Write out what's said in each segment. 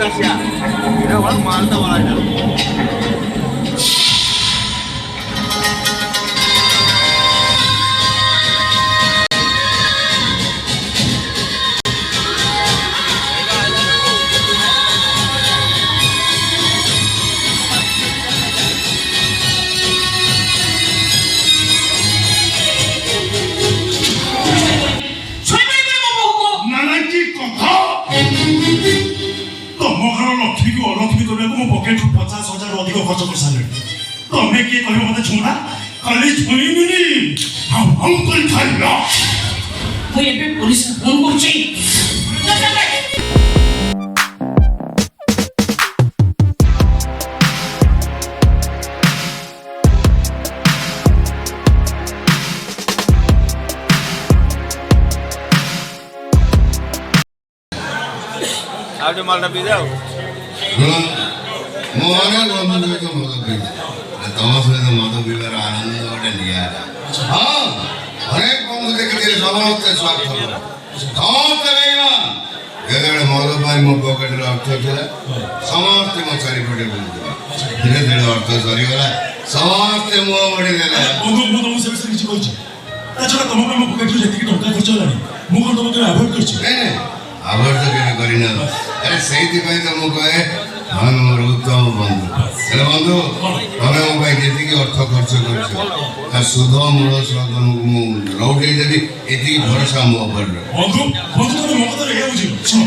Gracias. Mira, bueno, malta bola ya. Ada malam video. Mohan बंधु को मत भी तमस में मत बिवर आनंद गोटे निया हां अनेक बंधु देखिले समस्त स्वार्थ समस्त लेना एगळे मोर पाई मो पॉकेट रे अर्थ थिला समस्त मो चारि पटे बोल धीरे धीरे अर्थ सरी गला समस्त मो बडी देले बंधु मो तुम से किछि कहछि ताछडा तम पे मो पॉकेट रे जति कि टंका खर्च होलानी मो कोन तम के अवॉइड करछि नहीं अवॉइड तो केने करिना अरे सेही पई त मो कहे हाँ मोर उत्तम बंधु हेलो बंधु तमे मो भाई जेति की अर्थ खर्च करछ ता सुध मूल सद मु लौटै देबी एति भरोसा मो पर बंधु बंधु तमे मो कथा रे बुझिलो सुनो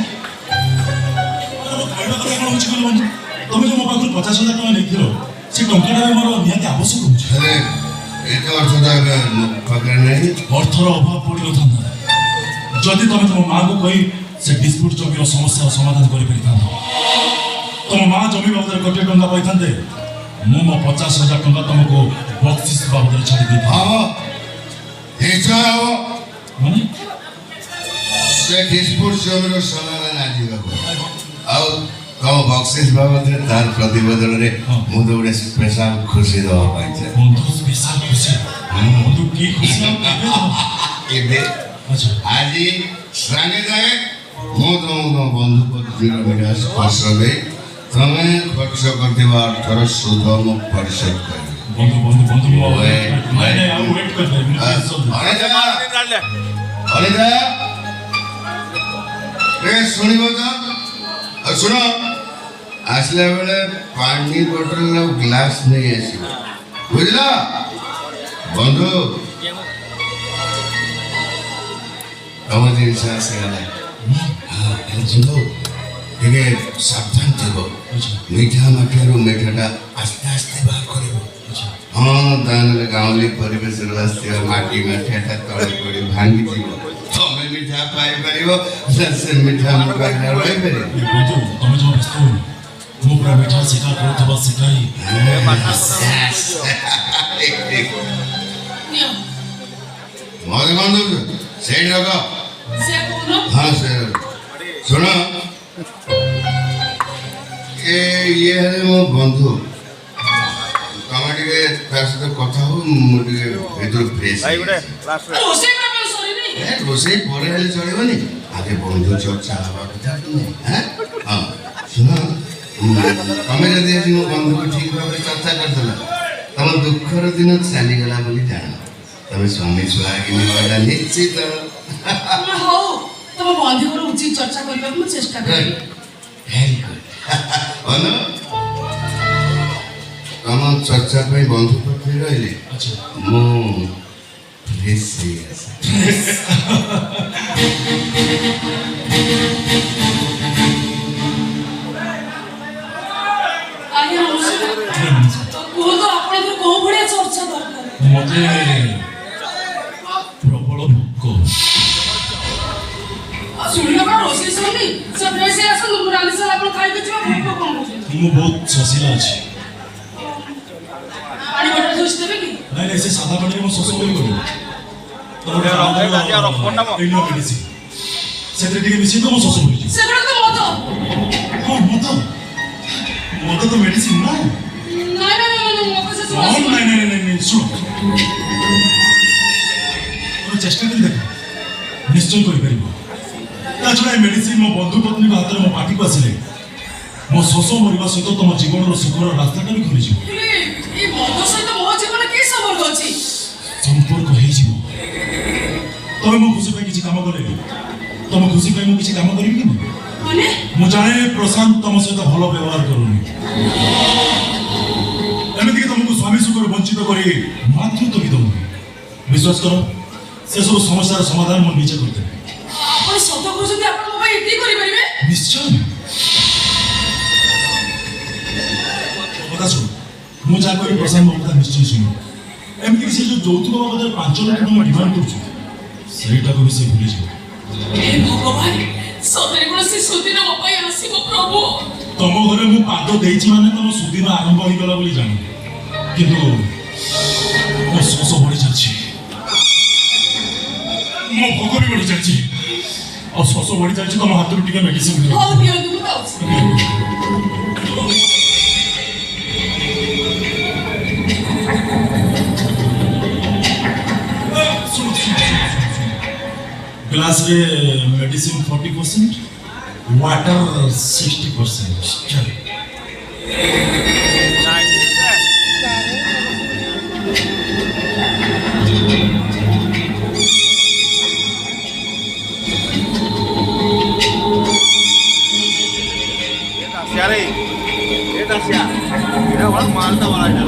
कहना कथा कोन बुझिलो बंधु तमे जो मो पाखु 50,000 टका नेथिलो से टंका रे मोर निहाती आवश्यक होछ अरे एतो अर्थ ता पकड़ नहीं अर्थर अभाव पड़िलो थाना जदि तमे तम मां को कहि से डिस्प्यूट जमीर समस्या समाधान करि परिता तुम माँ जमी बाबद कोटे टंका पाई मु मो 50,000 टंका तुमको बक्सिस बाबद छाड़ी दी हां हेचा माने से डिस्प्यूट जमीर समाधान आजी बाबू आउ तम बक्सिस बाबद तार प्रतिबदल रे मु तो बड़े स्पेशल खुशी दो पाई छे बंधु स्पेशल खुशी बंधु की खुशी एबे अच्छा आजी संगे जाए मु तो बंधु पत्नी मेरा स्पर्श दे तमे खर्च करथिबा अर्थर सुध मु परिशोध कर बंधु बंधु बंधु मैंने आ वेट कर अरे जा रे सुनिबो तो सुनो आसले बेले पानी बोतल और ग्लास नहीं आसी बुझला बंधु तम जिनस आसगला हां सुनो टिके सावधान थेबो मीठा माठेरो मीठाटा आस्ते आस्ते बाहर करिबो हां दानले गांवली परिवेश रस्ते माटी माठेटा तळे पड़ी भांगी जीवो तमे मीठा पाई परिबो से मीठा मुका रही परिबो बंधु तमे जो व्यस्त हो मु पूरा मीठा सिखा करथबा सिखाई मोर बंधु सेठ रखो से कोनो हां से सुनो ये है मो बंधु कमाटी तार साथ कथा हो मुझे भीतर फ्रेश भाई बड़े क्लास रे रोसे का सॉरी नहीं ए रोसे परे हेले चलिबनी आगे बंधु चर्चा हवा कथा नहीं हैं हां सुनो तमे जदी आज मो बंधु को ठीक भाबे चर्चा करतला तम दुखर दिन चली गला बोली जान तमे स्वामी सुहागिनी वाला निश्चित हो तम बंधु को उचित चर्चा करबा को चेष्टा करी वेरी गुड अनु तम चर्चा पे बंधु पत्नी रहले अच्छा मो फ्रेश आया को तो आपण को को बढिया चर्चा दरकार मते प्रबल भोक सुनियो का रोसे सुनी सब फ्रेश आसन मुराली से आपण खाइ के छिबा भोक कोन बुझे मु बहुत ससिला अछि पानी बोतल जोश देबे की नहीं से सादा पानी मो ससो बोली करू तो इनो मेडिसिन सेते टिके मिसी तो मो ससो बोली से बड़ तो मत हां मत तो मेडिसिन ना नहीं मत से हां नहीं सुन तो चेष्टा कर देख निश्चय करि परिबो ता छडा मेडिसिन मो बंधु पत्नी को हाथ में मो पार्टी को आसिले ମୋ ଶୋଷ ମରିବା ସହିତ ତମ ଜୀବନର ସୁଖର ରାସ୍ତାଟା ବି ଖୋଲିଯିବ। ହେଲେ ଏଇ ମଦ ସହିତ ମୋ ଜୀବନ କି ସମ୍ବନ୍ଧ ଅଛି? ସମ୍ପର୍କ ହେଇଯିବ। ତମେ ମୋ ଖୁସି ପାଇଁ କିଛି କାମ କଲେ ତମ ଖୁସି ପାଇଁ ମୁଁ କିଛି କାମ କରିବି କି ନାହିଁ? ମାନେ ମୁଁ ଜାଣେ ପ୍ରଶାନ୍ତ ତମ ସହିତ ଭଲ ବ୍ୟବହାର କରୁନି, ଏମିତିକି ତମକୁ ସ୍ୱାମୀ ସୁଖରୁ ବଞ୍ଚିତ କରି ମାତୃତ୍ୱ ବି ଦଉନି। ବିଶ୍ୱାସ କର, ସେସବୁ ସମସ୍ୟାର ସମାଧାନ ମୁଁ ନିଜେ କରିଦେବି। ଆପଣ ସତ କହୁଛନ୍ତି? ଆପଣ ମୋ ପାଇଁ ଏତିକି କରିପାରିବେ? ନିଶ୍ଚୟ। କଥା ଶୁଣ, ମୁଁ ଯାହା କହିବି ପ୍ରଶାନ୍ତ ମୋ କଥା ନିଶ୍ଚୟ ଶୁଣିବ। ଏମିତିକି ସେ ଯୋଉ ଯୌତୁକ ବାବଦରେ 5 ଲକ୍ଷ ଟଙ୍କା ଡିମାଣ୍ଡ କରୁଛୁ, ସେଇଟାକୁ ବି ସେ ଭୁଲିଯିବ। ହେ ଭଗବାନ, ସତରେ କଣ ସେ ସୁଦିନ ମୋ ପାଇଁ ଆସିବ? ପ୍ରଭୁ, ତମ ଘରେ ମୁଁ ପାଦ ଦେଇଛି ମାନେ ତମ ସୁଦିନ ଆରମ୍ଭ ହେଇଗଲା ବୋଲି ଜାଣ। କିନ୍ତୁ ମୋ ଶୋଷ ବଢି ଚାଲିଛି, ମୋ ଭୋଗ ବି ବଢି ଚାଲିଛି, ଆଉ ଶୋଷ ବଢି ଚାଲିଛି। ତମ ହାତରୁ ଟିକେ ମେଡିସିନ ଦିଅ। ହଉ ଦିଅନ୍ତୁ, ମୁଁ ଦଉଛି। ग्लास रे मेडिसिन 40%, वाटर 60%। चल मालटा वाला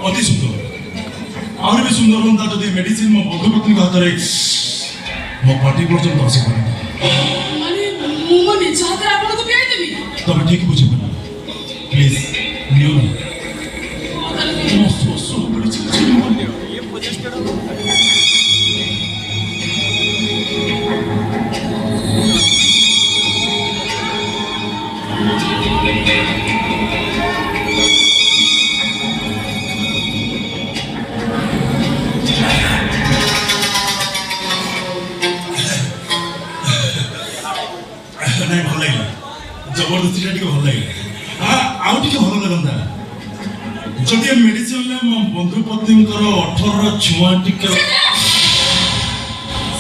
अति सुंदर आहुरी भी सुंदर होता जदि मेडिसिन मो बंधुपत्नी हाथ में मो पार्टी पर्यटन आसी पारे ମାନେ ମୁଁ ମୋ ନିଜ ହାତରେ ଆପଣଙ୍କୁ ପିଆଇ ଦେବି? तब ठीक बुझे पाना प्लीज नियो ना मो सोसो बड़ी चिंचिन हो गया ये पोजिशन नहीं भल लगे जबरदस्ती टा भल लगे आउ टे भल लगता जदि मेडिसिन मो बंधु पत्नी 18 छुआ टिके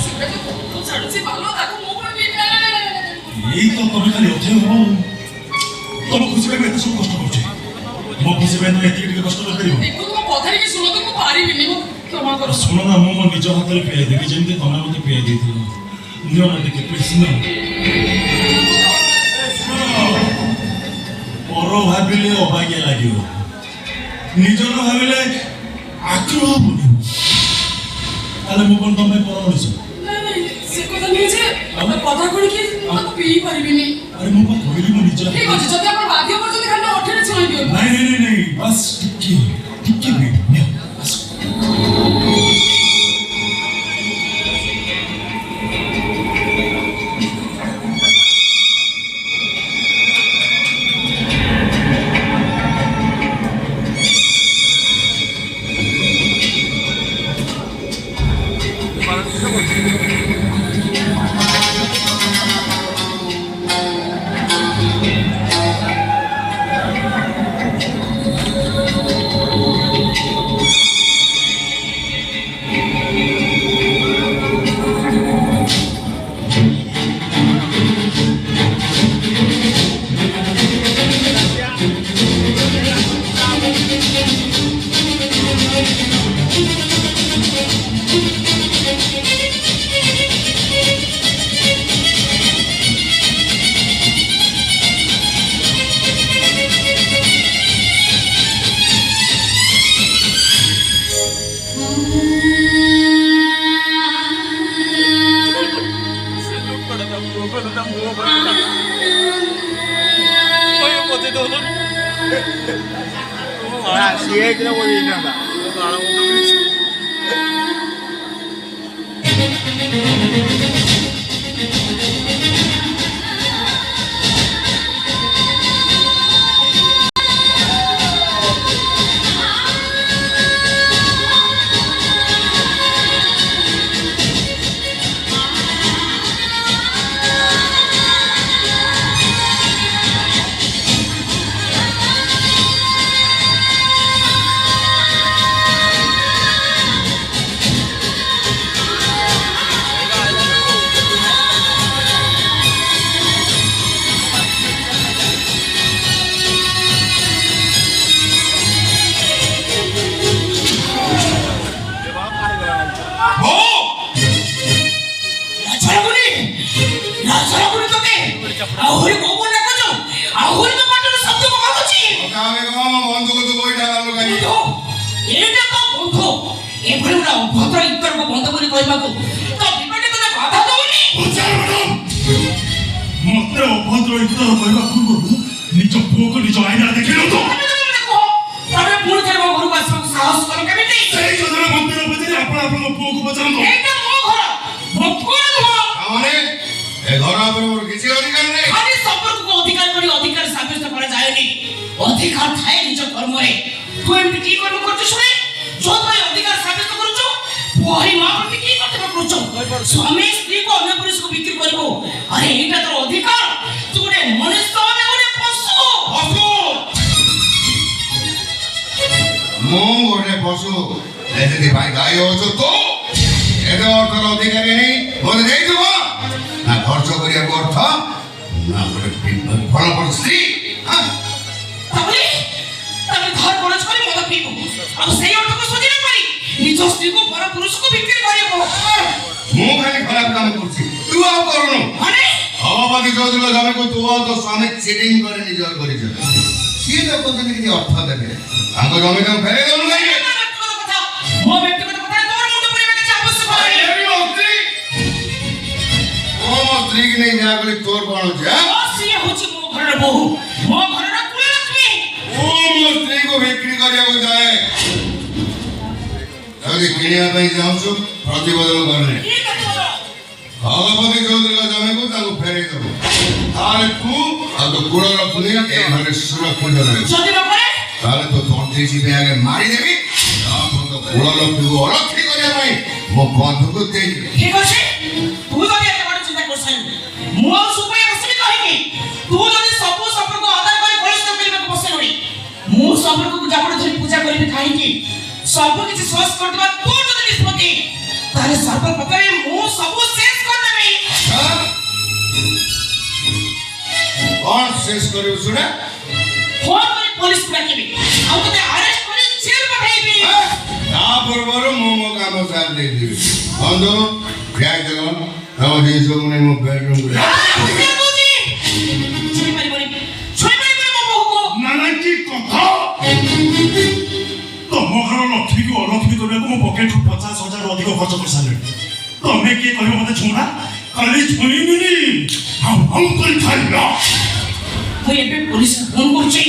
ସେଟା ତ ବହୁତ ଛାଡୁଛି ଭଲ, ତାକୁ ମୁଁ କଣ ପିଇବି? यही तो तब खाली अथे हो तुम खुशी पे एत सब कष्ट कर मो खुशी पे तुम एति कष्ट कर ଦେଖନ୍ତୁ ମୋ କଥା ଟିକେ ଶୁଣନ୍ତୁ, ମୁଁ ପାରିବିନି, ମୁଁ କ୍ଷମା କର। शुण ना मो निज हाथ में पियाई देवी जमी तुम मत पियाई दी नियो ना टे प्लीज पर भाविले अबागिया लगे निजर भाविले आग्रह बुझे मु कौन तुम पर मनीष ନାଇଁ ନାଇଁ, ସେ କଥା ନୁହେଁ ଯେ କଥା କଣ କି ମୁଁ ତାକୁ ପିଇ ପାରିବିନି। अरे मु कहली मो निज ଠିକ ଅଛି, ଯଦି ଆପଣ ବାଧ୍ୟ କରୁଛନ୍ତି ଖାଲି ଅଠରେ ଛୁଆଇ ଦିଅନ୍ତୁ। नहीं बस टिके भी नियो बस siete la voy a ir a ଆହୁରି କୋଉ କୋଉ ଡାକୁଛ ଆହୁରି ତ ପାଟରୁ ଶବ୍ଦ ପକାଉଛି ଆମେ କଣ ବନ୍ଧୁକୁ ତୁ ବଇଟା ମାରିଲୁ କାହିଁକି ଏଇଟା ତ ବନ୍ଧୁ ଏଭଳି ଗୋଟେ ଅଭଦ୍ର ଇତରକୁ ବନ୍ଧ କରି କହିବାକୁ ତ ବିବେକ ତତେ ବାଧା ଦଉନି ମତେ ଅଭଦ୍ର ଇତର କହିବା ପୂର୍ବରୁ ନିଜ ପୁଅକୁ ନିଜ ଆଇନାରେ ଦେଖିଲୁ ତ ତମେ ପୁଣି ଥରେ ମୋ ଘରକୁ ଆସିବାକୁ ସାହସ କର କେମିତି ସେଇ ଯୋଜନା ମନ୍ଦିର ପଚାରି ଆପଣ ଆପଣଙ୍କ ପୁଅକୁ ପଚାରନ୍ତୁ ଏଇଟା ମୋ ଘର ମୋ ପୁଅ ନୁହଁ ମାନେ ଏ ଘର ଉପରେ ମୋର କିଛି ଅଧିକାର ନାହିଁ ଖାଲି ସମ୍ପର୍କକୁ ଅଧିକାର କରି ଅଧିକାର ସାବ୍ୟସ୍ତ କରାଯାଏନି ଅଧିକାର ଥାଏ ନିଜ କର୍ମରେ ତୁ ଏମିତି କି କର୍ମ କରୁଛୁ ଶୁଣେ ଯୋଉ ପାଇଁ ଅଧିକାର ସାବ୍ୟସ୍ତ କରୁଛୁ ପୁଅରି ମା ପ୍ରତି କି କର୍ତ୍ତବ୍ୟ କରୁଛୁ ସ୍ୱାମୀ ସ୍ତ୍ରୀକୁ ଅନ୍ୟ ପୁରୁଷକୁ ବିକ୍ରି କରିବୁ ଆରେ ଏଇଟା ତୋର ଅଧିକାର ତୁ ଗୋଟେ ମଣିଷ ଆମେ ଗୋଟେ ପଶୁ ମୁଁ ଗୋଟେ ପଶୁ ସେଥିପାଇଁ ଗାଈ ଅଛୁ ତୁ ଏବେ ଅର୍ଥର ଅଧିକାରୀ ନେଇ ମୋତେ ଦେଇଥିବ ନା ଖର୍ଚ୍ଚ କରିବାକୁ ଅର୍ଥ ନା ଗୋଟେ ଫଳପ୍ରଦ ସ୍ତ୍ରୀ ତାପରେ ଘର ଖରଚ କରି ମଦ ପିଇବୁ ଆଉ ସେଇ ଅର୍ଥକୁ ସୁଜିନ କରି ନିଜ ସ୍ତ୍ରୀକୁ ପର ପୁରୁଷକୁ ବିକ୍ରି କରିବୁ ମୁଁ ଖାଲି ଖରାପ କାମ କରୁଛି ତୁ ଆଉ କରୁନୁ ମାନେ ଅବପତି ଚୌଧୁରୀ ଜମିକୁ ତୁ ଆଉ ତୋ ସ୍ୱାମୀ ଚିଟିଂ କରି ନିଜର କରିଛ ସିଏ ତ କହୁଛନ୍ତି କିଛି ଅର୍ଥ ଦେବେ ତାଙ୍କ ଜମି ତାଙ୍କୁ ଫେରେଇ ଦେଉନୁ କାହିଁକି ମୋ ବ୍ୟକ୍ତିଗତ କଥା ତୋର ମୁଣ୍ଡ ପୁରେଇବା କିଛି ଆବଶ୍ୟକ ନାହିଁ ମୋ ସ୍ତ୍ରୀ କି ନେଇ ଯାହା କଲି ତୋର କଣ ଅଛି ସିଏ ହଉଛି ମୋ ଘରର ବୋହୂ ମୋ ଘରର କୁଳଲକ୍ଷ୍ମୀ ମୁଁ ମୋ ସ୍ତ୍ରୀକୁ ବିକ୍ରି କରିବାକୁ ଯାଏ ଯଦି କିଣିବା ପାଇଁ ଚାହୁଁଛୁ ପ୍ରତିବଦଳ କରିନେ ଭଗବତୀ ଚୌଧୁରୀଙ୍କ ଜମିକୁ ତାଙ୍କୁ ଫେରେଇ ଦେବୁ ତାହେଲେ ତୁ ଆଉ ତୋ କୁଳଲକ୍ଷ୍ମୀ ଏ ଘରେ ସୁରକ୍ଷିତ ରହିବୁ ଯଦି ନ କରେ ତାହେଲେ ତୋ ତଣ୍ଟି ଚିପି ଆଗେ ମାରିଦେବି ତାପରେ ତୋ କୁଳଲକ୍ଷ୍ମୀକୁ ଅରକ୍ଷୀ କରିବା ପାଇଁ ମୋ ବନ୍ଧୁକୁ ଦେଇଦେବି ଠିକ ଅଛି ତୁ ଯଦି ଏତେ ବଡ଼ ଚିନ୍ତା କରିସାରିବୁ ମୁଁ ଆଉ ସୁପାଇ ବସିବି କାହିଁକି ତୁ ଯଦି ସବୁ ସମ୍ପର୍କ ଆଦାୟ କରି କଳିଷ୍ଠ କରିବାକୁ ବସିଲୁଣି ମୁଁ ସମ୍ପର୍କକୁ ଜାବୁଡି ଧରି ପୂଜା କରିବି କାହିଁକି ସବୁ କିଛି ଶେଷ କରିଦେବା ତୋର ଯଦି ନିଷ୍ପତ୍ତି ତାହେଲେ ସର୍ବପ୍ରଥମେ ମୁଁ ସବୁ ଶେଷ କରିଦେବି କଣ ଶେଷ କରିବୁ ଶୁଣେ ଫୋନ କରି ପୋଲିସକୁ ଡାକିବି ଆଉ ତତେ ଆରେଷ୍ଟ କରି ଜେଲ ପଠାଇବି ତା ପୂର୍ବରୁ ମୁଁ ମୋ କାମ ସାରି ଦେଇଥିବି ବନ୍ଧୁ ବ୍ୟାଗ ଦେଲ ତମ ଜିନିଷକୁ ନେଇ ମୋ ବେଡରୁମକୁ ନାନା କି କଥା ତମ ଘର ଲକ୍ଷ୍ମୀକୁ ଅଲକ୍ଷ୍ମୀ କରିବାକୁ ମୋ ପକେଟରୁ 50,000 ଅଧିକ ଖର୍ଚ୍ଚ କରିସାରିଲେଣି ତମେ କିଏ କହିବ ମତେ ଛୁଣା ଖାଲି ଛୁଇଁବିନି ଆଉ କରି ଖାଇଲ ମୁଁ ଏବେ ପୋଲିସକୁ ଫୋନ କରୁଛି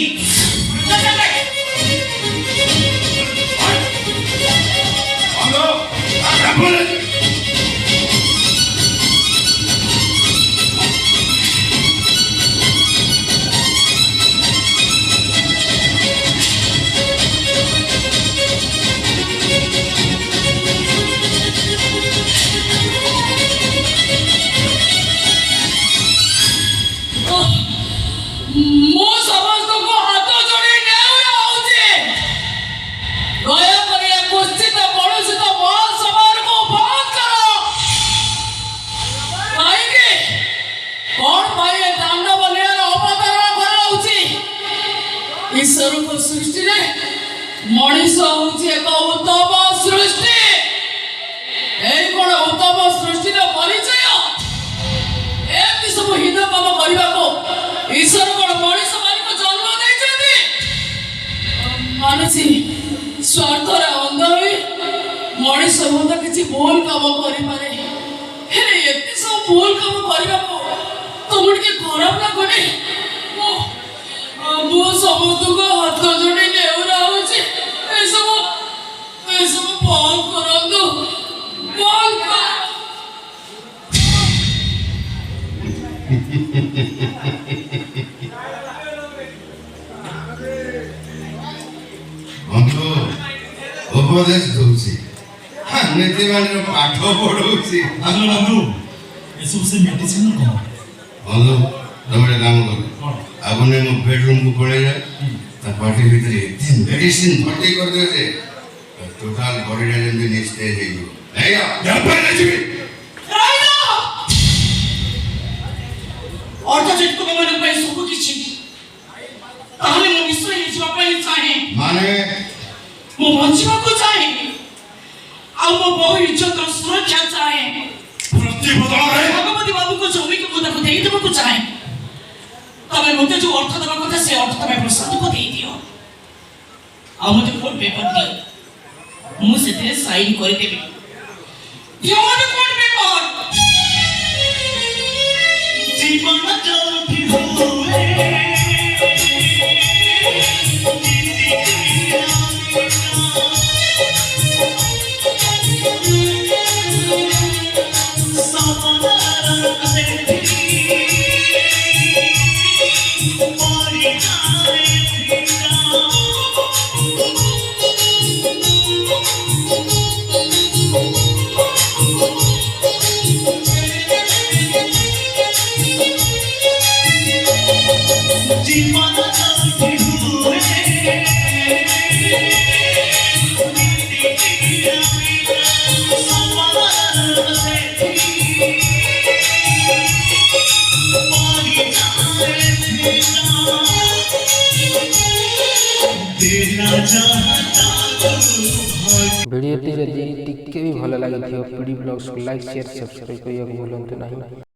ମୁଁ ସମସ୍ତଙ୍କୁ ହାତ ଯୋଡ଼ି ନେଉରା ହଉଛି ଦୟାକରି ଏ କୁସ୍ତିତ କଳୁଷିତ ମହାସଭାକୁ ବନ୍ଦ କର କାହିଁକି କଣ ପାଇଁ ଏ ତାଣ୍ଡବ ଲୀଳାର ଅବତାରଣ କରାଯାଉଛି ଈଶ୍ୱରଙ୍କ ସୃଷ୍ଟିରେ ମଣିଷ ହଉଛି ଏକ ଉତ୍ତମ ସୃଷ୍ଟି ଏଇ କଣ ଉତ୍ତମ ସୃଷ୍ଟିର ପରିଚୟ ଏମିତି ସବୁ ହୀନ କାମ କରିବାକୁ ଈଶ୍ୱର କଣ ମଣିଷ ମାନଙ୍କୁ ଜନ୍ମ ଦେଇଛନ୍ତି ମାନୁଛି ସ୍ୱାର୍ଥରେ ଅନ୍ଧ ହୋଇ ମଣିଷ ମଧ୍ୟ କିଛି ଭୁଲ କାମ କରିପାରେ ହେଲେ ଏତେ ସବୁ ଭୁଲ କାମ କରିବାକୁ ତମକୁ ଟିକେ ଖରାପ ଲାଗୁନି ମୁଁ ସମସ୍ତଙ୍କୁ ହାତ ଯୋଡ଼ି ନେଉରା ହଉଛି ଏସବୁ ବନ୍ଦ କରନ୍ତୁ ବନ୍ଦ କର ଉପଦେଶ ଦଉଛି ଏମିତି ମାନେ ପାଠ ପଢଉଛି। ଆଲୋ ବନ୍ଧୁ ଏସବୁ ସେ ମେଡିସିନ କଣ? ବନ୍ଧୁ ତମେ ଗୋଟେ କାମ କର, ଆପଣ ମୋ ବେଡରୁମକୁ ପଳେଇଲେ ତା ପାଟି ଭିତରେ ଏତେ ମେଡିସିନ ଭର୍ତ୍ତି କରିଦେବେ ଯେ ଟୋଟାଲ ବଡିଟା ଯେମିତି ନିସ୍ତେଜ ହେଇଯିବ। ଅର୍ଥ ଯଦି ତୁମମାନଙ୍କ ପାଇଁ ସବୁ କିଛି, ତାହେଲେ ମୁଁ ନିଶ୍ଚୟ ଯିବା ପାଇଁ ଚାହେଁ, ମାନେ ମୁଁ ବଞ୍ଚିବାକୁ ଚାହେଁ, ଆଉ ମୋ ବହୁ ଇଜ୍ଜତର ସୁରକ୍ଷା ଚାହେଁ। ଭଗବତୀ ବାବୁଙ୍କ ଜମିକୁ ମୁଁ ତାକୁ ଦେଇଦେବାକୁ ଚାହେଁ। ତମେ ମୋତେ ଯୋଉ ଅର୍ଥ ଦେବା କଥା ସେ ଅର୍ଥ ତମେ ପ୍ରସାଦକୁ ଦେଇଦିଅ, ଆଉ ମୋତେ କୋର୍ଟ ପେପର ଦିଅ, ମୁଁ ସେଥିରେ ସାଇନ୍ କରିଦେବି। ଦିଅ ମୋତେ କୋର୍ଟ ପେପର। ଜୀବନ ଯୋଉଠି ହୁଏ भिडियोटी जदि टिके भी भल लगी पीडी ब्लॉग्स को लाइक शेयर सब्सक्राइब करने को भूलते नहीं।